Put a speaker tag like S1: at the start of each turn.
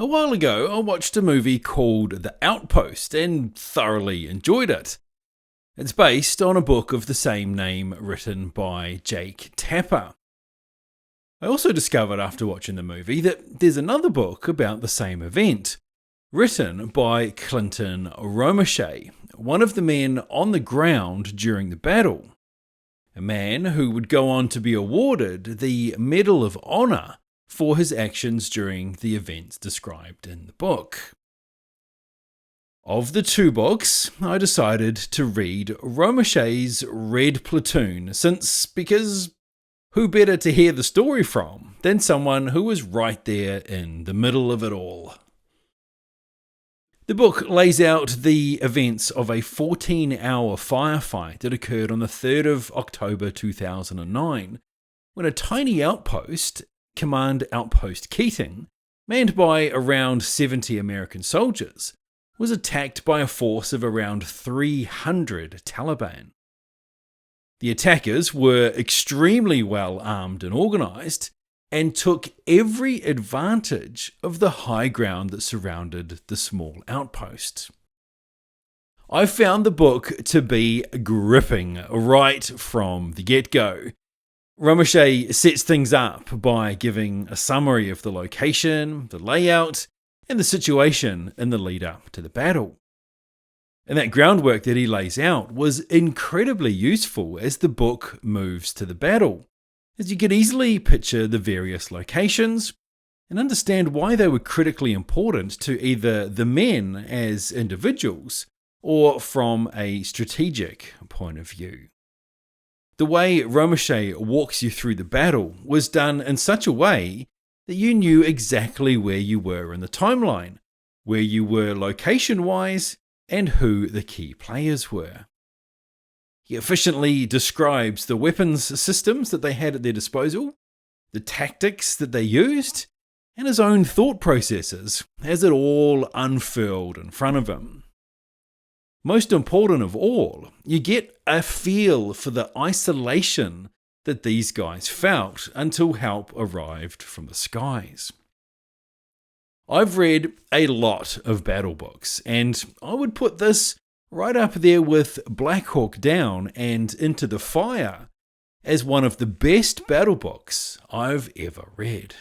S1: A while ago, I watched a movie called The Outpost and thoroughly enjoyed it. It's based on a book of the same name written by Jake Tapper. I also discovered after watching the movie that there's another book about the same event, written by Clinton Romesha, one of the men on the ground during the battle. A man who would go on to be awarded the Medal of Honor for his actions during the events described in the book. Of the two books, I decided to read Romesha's Red Platoon, because who better to hear the story from than someone who was right there in the middle of it all? The book lays out the events of a 14-hour firefight that occurred on the 3rd of October 2009, when a tiny outpost, Command Outpost Keating, manned by around 70 American soldiers, was attacked by a force of around 300 Taliban. The attackers were extremely well armed and organised, and took every advantage of the high ground that surrounded the small outpost. I found the book to be gripping right from the get-go. Romesha sets things up by giving a summary of the location, the layout, and the situation in the lead up to the battle. And that groundwork that he lays out was incredibly useful as the book moves to the battle, as you could easily picture the various locations and understand why they were critically important to either the men as individuals or from a strategic point of view. The way Romesha walks you through the battle was done in such a way that you knew exactly where you were in the timeline, where you were location-wise, and who the key players were. He efficiently describes the weapons systems that they had at their disposal, the tactics that they used, and his own thought processes as it all unfurled in front of him. Most important of all, you get a feel for the isolation that these guys felt until help arrived from the skies. I've read a lot of battle books, and I would put this right up there with Black Hawk Down and Into the Fire as one of the best battle books I've ever read.